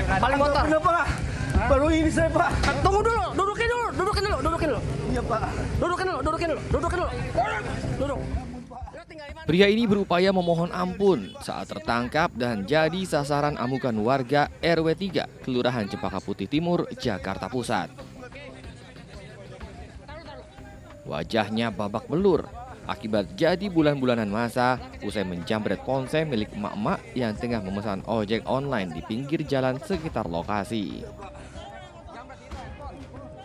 Balik motor. Kenapa, Pak? Baru ini saya, Pak. Tunggu dulu, dudukin dulu. Iya, Pak. Dudukin dulu. Duduk. Pria ini berupaya memohon ampun saat tertangkap dan jadi sasaran amukan warga RW 3, Kelurahan Cempaka Putih Timur, Jakarta Pusat. Wajahnya babak belur akibat jadi bulan-bulanan masa usai menjamret ponsel milik emak-emak yang tengah memesan ojek online di pinggir jalan sekitar lokasi.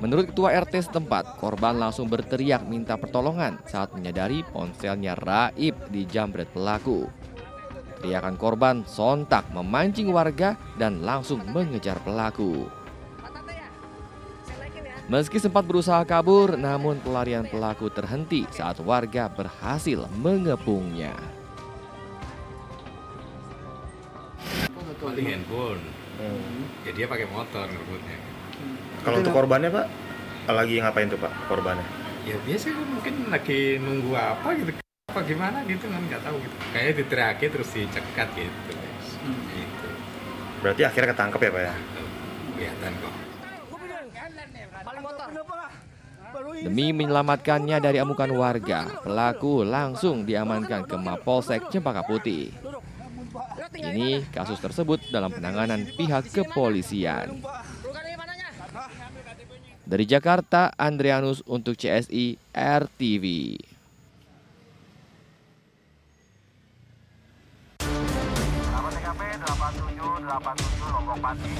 Menurut ketua RT setempat, korban langsung berteriak minta pertolongan saat menyadari ponselnya raib dijamret pelaku. Teriakan korban sontak memancing warga dan langsung mengejar pelaku. Meski sempat berusaha kabur, namun pelarian pelaku terhenti saat warga berhasil mengepungnya. Paling handphone. Ya dia pakai motor ngerebutnya. Kalau untuk korbannya, Pak, lagi ngapain tuh, Pak, korbannya? Ya biasa mungkin lagi nunggu apa gitu, apa gimana gitu kan, nggak tahu gitu. Kayaknya diteriaki terus dicekat gitu. Gitu. Berarti akhirnya ketangkep ya, Pak ya? Kelihatan kok. Balik motor. Demi menyelamatkannya dari amukan warga, pelaku langsung diamankan ke Mapolsek Cempaka Putih. Kini kasus tersebut dalam penanganan pihak kepolisian. Dari Jakarta, Andrianus untuk CSI RTV. TKP 8787 Lombok Pati.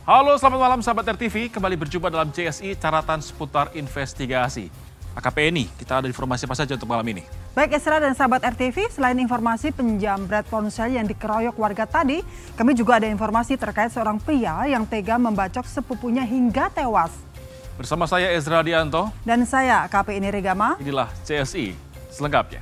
Halo, selamat malam sahabat RTV. Kembali berjumpa dalam CSI Caratan Seputar Investigasi. AKP ini, kita ada informasi apa saja untuk malam ini? Baik Esra dan sahabat RTV, selain informasi penjamret ponsel yang dikeroyok warga tadi, kami juga ada informasi terkait seorang pria yang tega membacok sepupunya hingga tewas. Bersama saya Ezra Dianto. Dan saya KP ini Regama. Inilah CSI selengkapnya.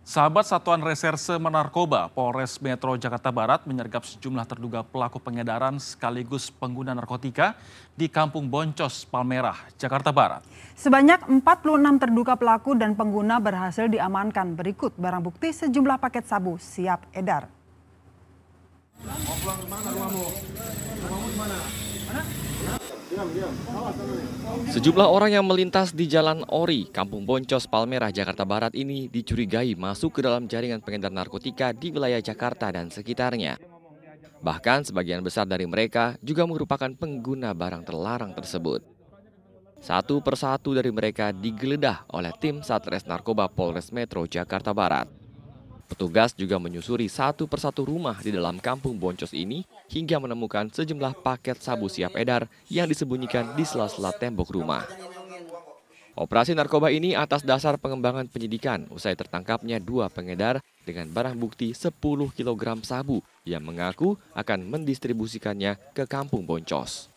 Sahabat Satuan Reserse Narkoba Polres Metro Jakarta Barat menyergap sejumlah terduga pelaku pengedaran sekaligus pengguna narkotika di Kampung Boncos, Palmerah, Jakarta Barat. Sebanyak 46 terduga pelaku dan pengguna berhasil diamankan. Berikut barang bukti sejumlah paket sabu siap edar. Sejumlah orang yang melintas di Jalan Ori, Kampung Boncos, Palmerah, Jakarta Barat ini dicurigai masuk ke dalam jaringan pengedar narkotika di wilayah Jakarta dan sekitarnya. Bahkan sebagian besar dari mereka juga merupakan pengguna barang terlarang tersebut. Satu persatu dari mereka digeledah oleh tim Satres Narkoba Polres Metro Jakarta Barat. Petugas juga menyusuri satu persatu rumah di dalam Kampung Boncos ini hingga menemukan sejumlah paket sabu siap edar yang disembunyikan di sela-sela tembok rumah. Operasi narkoba ini atas dasar pengembangan penyidikan usai tertangkapnya dua pengedar dengan barang bukti 10 kg sabu yang mengaku akan mendistribusikannya ke Kampung Boncos.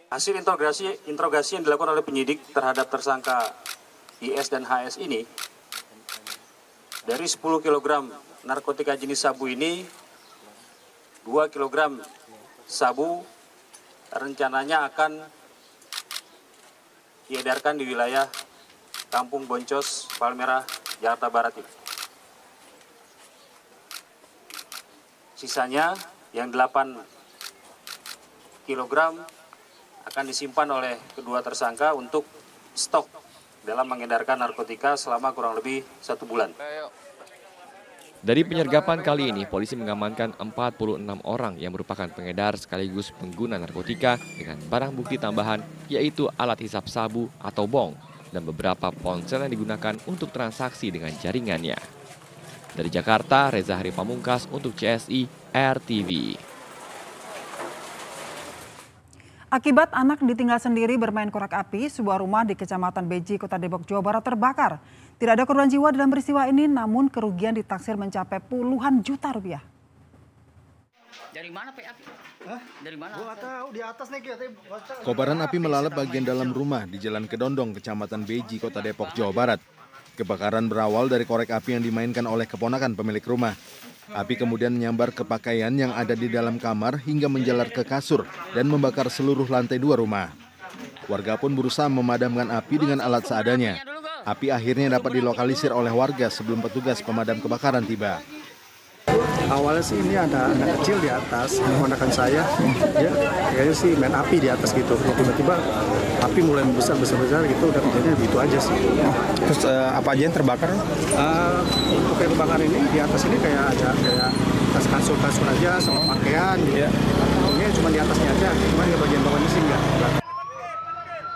Hasil interogasi yang dilakukan oleh penyidik terhadap tersangka IS dan HS ini, dari 10 kg narkotika jenis sabu ini, 2 kg sabu rencananya akan diedarkan di wilayah Kampung Boncos, Palmerah, Jakarta Barat ini. Sisanya yang 8 kg akan disimpan oleh kedua tersangka untuk stok dalam mengedarkan narkotika selama kurang lebih 1 bulan. Dari penyergapan kali ini, polisi mengamankan 46 orang yang merupakan pengedar sekaligus pengguna narkotika dengan barang bukti tambahan, yaitu alat hisap sabu atau bong, dan beberapa ponsel yang digunakan untuk transaksi dengan jaringannya. Dari Jakarta, Reza Hari Pamungkas untuk CSI RTV. Akibat anak ditinggal sendiri bermain korek api, sebuah rumah di Kecamatan Beji, Kota Depok, Jawa Barat terbakar. Tidak ada korban jiwa dalam peristiwa ini, namun kerugian ditaksir mencapai puluhan juta rupiah. Dari mana Pak api? Dari mana? Gua nggak tahu, di atas nih kita. Kobaran api melalap bagian dalam rumah di Jalan Kedondong, Kecamatan Beji, Kota Depok, Jawa Barat. Kebakaran berawal dari korek api yang dimainkan oleh keponakan pemilik rumah. Api kemudian menyambar ke pakaian yang ada di dalam kamar hingga menjalar ke kasur dan membakar seluruh lantai 2 rumah. Warga pun berusaha memadamkan api dengan alat seadanya. Api akhirnya dapat dilokalisir oleh warga sebelum petugas pemadam kebakaran tiba. Awalnya sih ini ada anak kecil di atas, menakan saya, dia kayaknya sih main api di atas gitu. Tiba-tiba api mulai besar gitu, udah kejadian begitu aja sih. Terus apa aja yang terbakar? Untuk yang kebakar ini di atas ini kayak ada kayak kasur aja sama pakaian gitu. Ini cuma di atasnya aja, cuma di bagian bawahnya sih enggak.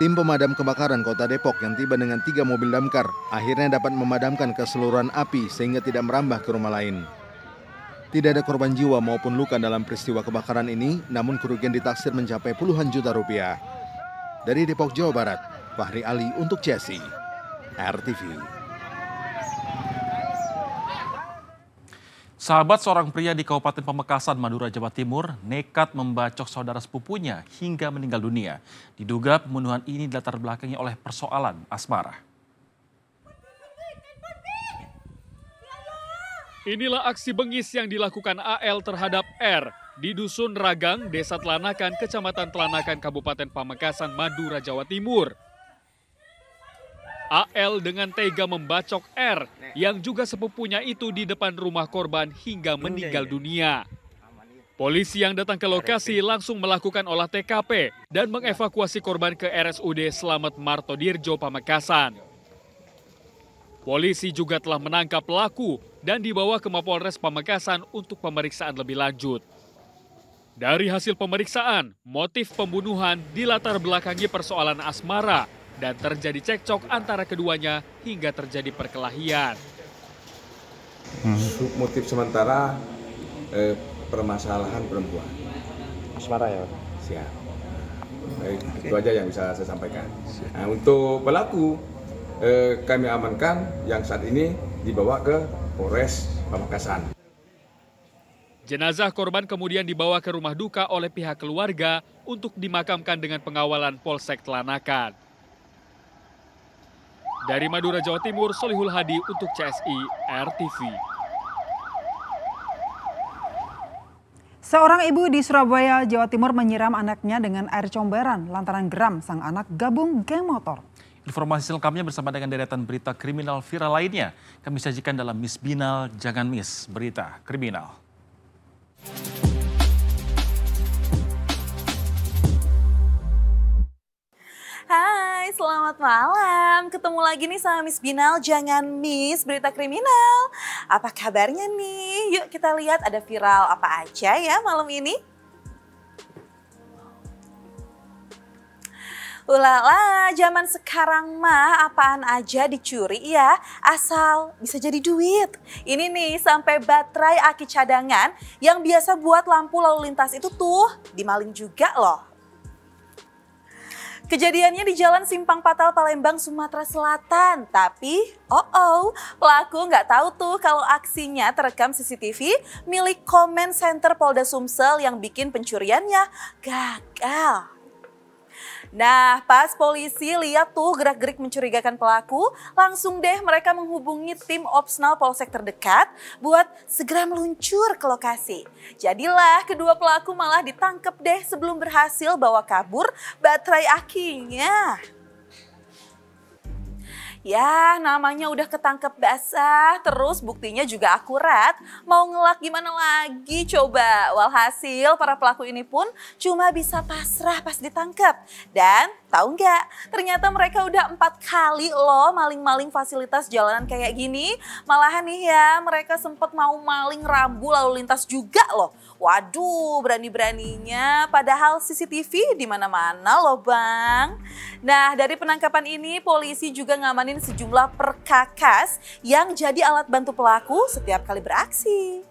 Tim pemadam kebakaran Kota Depok yang tiba dengan 3 mobil damkar akhirnya dapat memadamkan keseluruhan api sehingga tidak merambah ke rumah lain. Tidak ada korban jiwa maupun luka dalam peristiwa kebakaran ini, namun kerugian ditaksir mencapai puluhan juta rupiah. Dari Depok, Jawa Barat, Fahri Ali untuk CSI, RTV. Sahabat seorang pria di Kabupaten Pamekasan, Madura, Jawa Timur, nekat membacok saudara sepupunya hingga meninggal dunia. Diduga pembunuhan ini dilatar belakangi oleh persoalan asmara. Inilah aksi bengis yang dilakukan AL terhadap R di Dusun Ragang, Desa Telanakan, Kecamatan Telanakan, Kabupaten Pamekasan, Madura, Jawa Timur. AL dengan tega membacok R yang juga sepupunya itu di depan rumah korban hingga meninggal dunia. Polisi yang datang ke lokasi langsung melakukan olah TKP dan mengevakuasi korban ke RSUD Slamet Martodirjo, Pamekasan. Polisi juga telah menangkap pelaku dan dibawa ke Mapolres Pamekasan untuk pemeriksaan lebih lanjut. Dari hasil pemeriksaan, motif pembunuhan dilatar belakangi persoalan asmara dan terjadi cekcok antara keduanya hingga terjadi perkelahian. Motif sementara permasalahan perempuan. Asmara ya? Siap. Baik, itu aja yang bisa saya sampaikan. Nah, untuk pelaku kami amankan yang saat ini dibawa ke Polres Pamekasan. Jenazah korban kemudian dibawa ke rumah duka oleh pihak keluarga untuk dimakamkan dengan pengawalan Polsek Telanakan. Dari Madura, Jawa Timur, Solihul Hadi untuk CSI RTV. Seorang ibu di Surabaya, Jawa Timur menyiram anaknya dengan air comberan lantaran geram sang anak gabung geng motor. Informasi selengkapnya bersama dengan deretan berita kriminal viral lainnya. Kami sajikan dalam Miss Binal, Jangan Miss Berita Kriminal. Hai, selamat malam. Ketemu lagi nih sama Miss Binal, Jangan Miss Berita Kriminal. Apa kabarnya nih? Yuk kita lihat ada viral apa aja ya malam ini. Ulala, zaman sekarang mah apaan aja dicuri ya, asal bisa jadi duit. Ini nih sampai baterai aki cadangan yang biasa buat lampu lalu lintas itu tuh dimaling juga loh. Kejadiannya di Jalan Simpang Patal, Palembang, Sumatera Selatan. Tapi, pelaku nggak tahu tuh kalau aksinya terekam CCTV milik Comment Center Polda Sumsel yang bikin pencuriannya gagal. Nah, pas polisi lihat tuh gerak-gerik mencurigakan pelaku, langsung deh mereka menghubungi tim Opsnal Polsek terdekat buat segera meluncur ke lokasi. Jadilah kedua pelaku malah ditangkap deh sebelum berhasil bawa kabur baterai akinya. Ya, namanya udah ketangkep basah, terus buktinya juga akurat. Mau ngelak gimana lagi coba? Walhasil para pelaku ini pun cuma bisa pasrah pas ditangkap. Dan tahu nggak? Ternyata mereka udah 4 kali loh maling-maling fasilitas jalanan kayak gini. Malahan nih ya, mereka sempat mau maling rambu lalu lintas juga loh. Waduh, berani-beraninya. Padahal CCTV di mana-mana loh Bang. Nah, dari penangkapan ini polisi juga ngamanin sejumlah perkakas yang jadi alat bantu pelaku setiap kali beraksi.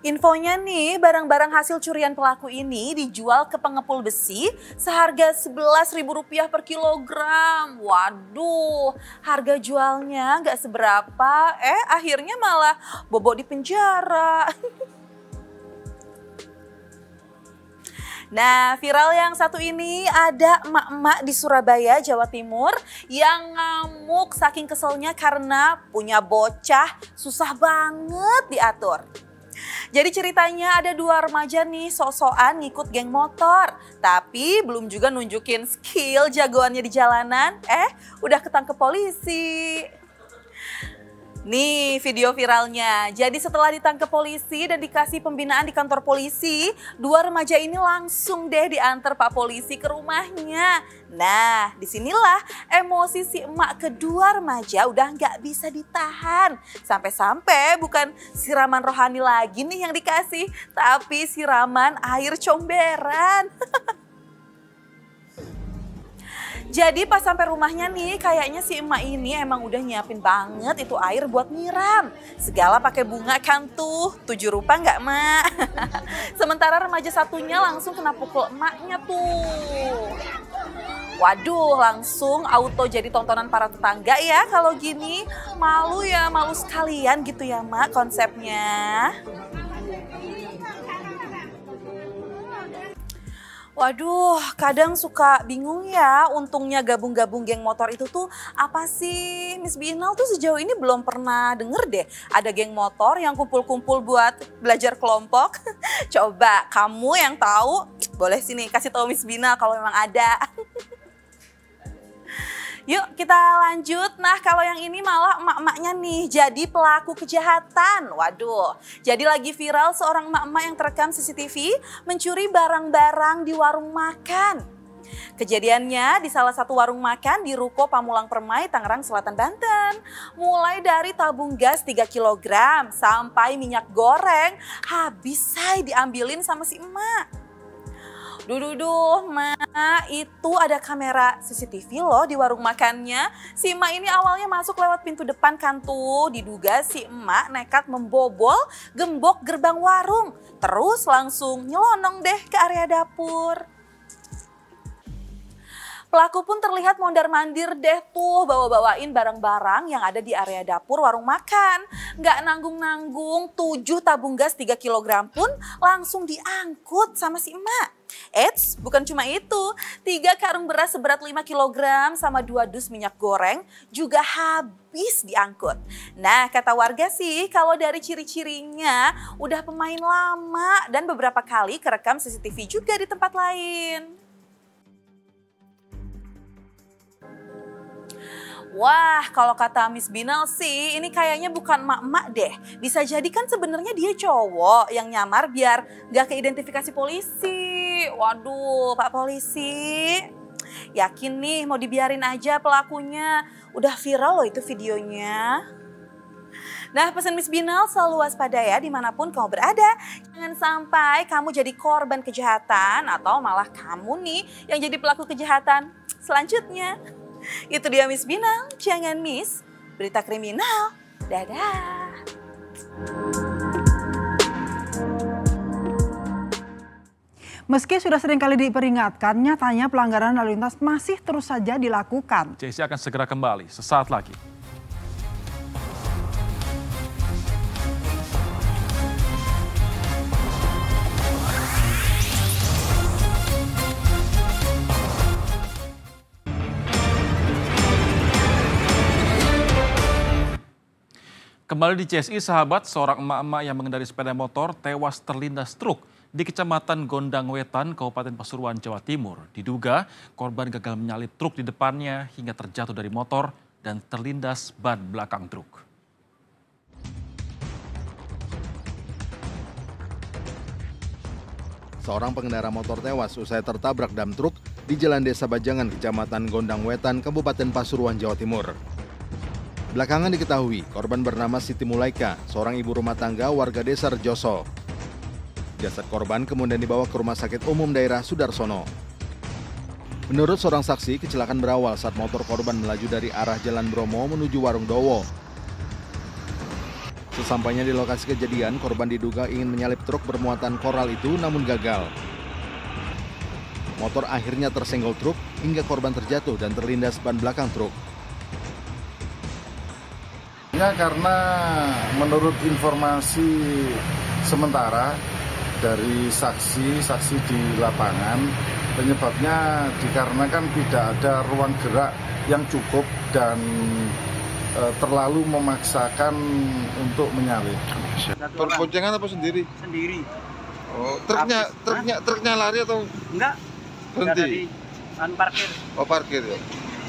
Infonya nih, barang-barang hasil curian pelaku ini dijual ke pengepul besi seharga Rp11.000 per kilogram. Waduh, harga jualnya nggak seberapa, akhirnya malah bobok di penjara. Nah, viral yang satu ini ada emak-emak di Surabaya, Jawa Timur yang ngamuk saking keselnya karena punya bocah susah banget diatur. Jadi ceritanya ada 2 remaja nih sok-sokan ngikut geng motor. Tapi belum juga nunjukin skill jagoannya di jalanan, udah ketangkep polisi. Nih video viralnya. Jadi setelah ditangkap polisi dan dikasih pembinaan di kantor polisi, 2 remaja ini langsung deh diantar Pak Polisi ke rumahnya. Nah, disinilah emosi si emak kedua remaja udah nggak bisa ditahan. Sampai-sampai bukan siraman rohani lagi nih yang dikasih, tapi siraman air comberan. Jadi pas sampai rumahnya nih, kayaknya si emak ini emang udah nyiapin banget itu air buat nyiram. Segala pakai bunga kan tuh, 7 rupa nggak mak? Sementara remaja satunya langsung kena pukul emaknya tuh. Waduh, langsung auto jadi tontonan para tetangga ya kalau gini. Malu ya, malu sekalian gitu ya mak konsepnya. Waduh, kadang suka bingung ya, untungnya gabung-gabung geng motor itu tuh apa sih? Miss Binal tuh sejauh ini belum pernah denger deh ada geng motor yang kumpul-kumpul buat belajar kelompok. Coba kamu yang tahu, boleh sini kasih tahu Miss Binal kalau memang ada. Yuk kita lanjut. Nah kalau yang ini malah emak-emaknya nih jadi pelaku kejahatan. Waduh, jadi lagi viral seorang emak-emak yang terekam CCTV mencuri barang-barang di warung makan. Kejadiannya di salah satu warung makan di Ruko Pamulang Permai, Tangerang Selatan, Banten. Mulai dari tabung gas 3 kg sampai minyak goreng habis say diambilin sama si emak. Duh, mak, itu ada kamera CCTV loh di warung makannya. Si emak ini awalnya masuk lewat pintu depan kan tuh. Diduga si emak nekat membobol gembok gerbang warung. Terus langsung nyelonong deh ke area dapur. Pelaku pun terlihat mondar-mandir deh tuh bawa-bawain barang-barang yang ada di area dapur warung makan. Nggak nanggung-nanggung 7 tabung gas 3 kg pun langsung diangkut sama si emak. Eits, bukan cuma itu, 3 karung beras seberat 5 kg sama 2 dus minyak goreng juga habis diangkut. Nah kata warga sih kalau dari ciri-cirinya udah pemain lama dan beberapa kali kerekam CCTV juga di tempat lain. Wah, kalau kata Miss Binal sih, ini kayaknya bukan emak-emak deh. Bisa jadi kan sebenarnya dia cowok yang nyamar biar gak keidentifikasi polisi. Waduh, Pak Polisi. Yakin nih mau dibiarin aja pelakunya. Udah viral loh itu videonya. Nah, pesan Miss Binal selalu waspada ya dimanapun kamu berada. Jangan sampai kamu jadi korban kejahatan atau malah kamu nih yang jadi pelaku kejahatan selanjutnya. Itu dia Miss Binal, jangan miss berita kriminal. Dadah. Meski sudah sering kali diperingatkan, nyatanya pelanggaran lalu lintas masih terus saja dilakukan. JC akan segera kembali sesaat lagi. Kembali di CSI, sahabat, seorang emak-emak yang mengendari sepeda motor tewas terlindas truk di Kecamatan Gondang Wetan, Kabupaten Pasuruan, Jawa Timur. Diduga korban gagal menyalip truk di depannya hingga terjatuh dari motor dan terlindas ban belakang truk. Seorang pengendara motor tewas usai tertabrak dam truk di Jalan Desa Bajangan, Kecamatan Gondang Wetan, Kabupaten Pasuruan, Jawa Timur. Belakangan diketahui korban bernama Siti Mulaika, seorang ibu rumah tangga warga desa Rejoso. Jasad korban kemudian dibawa ke Rumah Sakit Umum Daerah Sudarsono. Menurut seorang saksi, kecelakaan berawal saat motor korban melaju dari arah Jalan Bromo menuju Warung Dowo. Sesampainya di lokasi kejadian, korban diduga ingin menyalip truk bermuatan koral itu namun gagal. Motor akhirnya tersenggol truk hingga korban terjatuh dan terlindas ban belakang truk. Ya, karena menurut informasi sementara dari saksi di lapangan, penyebabnya dikarenakan tidak ada ruang gerak yang cukup dan terlalu memaksakan untuk menyalip. Berboncengan apa sendiri? Sendiri. Oh, truknya lari atau enggak? Berhenti. Parkir. Oh, parkir ya.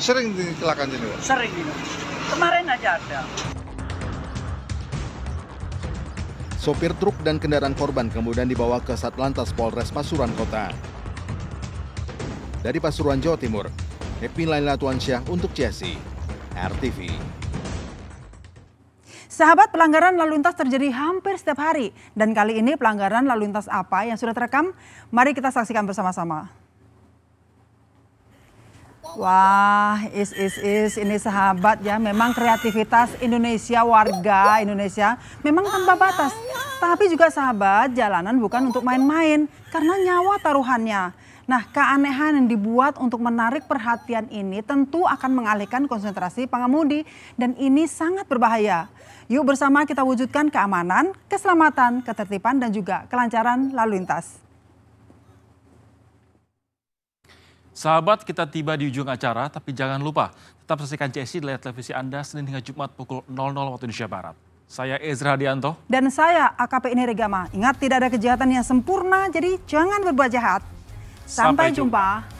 Sering kecelakaan ini, Pak? Sering ini. Kemarin aja ada. Sopir truk dan kendaraan korban kemudian dibawa ke Satlantas Polres Pasuruan Kota. Dari Pasuruan, Jawa Timur, Happy Laila Tuansyah untuk CSI, RTV. Sahabat, pelanggaran lalu lintas terjadi hampir setiap hari. Dan kali ini pelanggaran lalu lintas apa yang sudah terekam? Mari kita saksikan bersama-sama. Wah, ini sahabat ya, memang kreativitas Indonesia, warga Indonesia memang tanpa batas. Tapi juga sahabat, jalanan bukan untuk main-main karena nyawa taruhannya. Nah, keanehan yang dibuat untuk menarik perhatian ini tentu akan mengalihkan konsentrasi pengemudi dan ini sangat berbahaya. Yuk bersama kita wujudkan keamanan, keselamatan, ketertiban dan juga kelancaran lalu lintas. Sahabat, kita tiba di ujung acara, tapi jangan lupa tetap saksikan CSI di layar televisi Anda Senin hingga Jumat pukul 00 waktu Indonesia Barat. Saya Ezra Hadianto. Dan saya AKP Ini Regama. Ingat, tidak ada kejahatan yang sempurna, jadi jangan berbuat jahat. Sampai jumpa.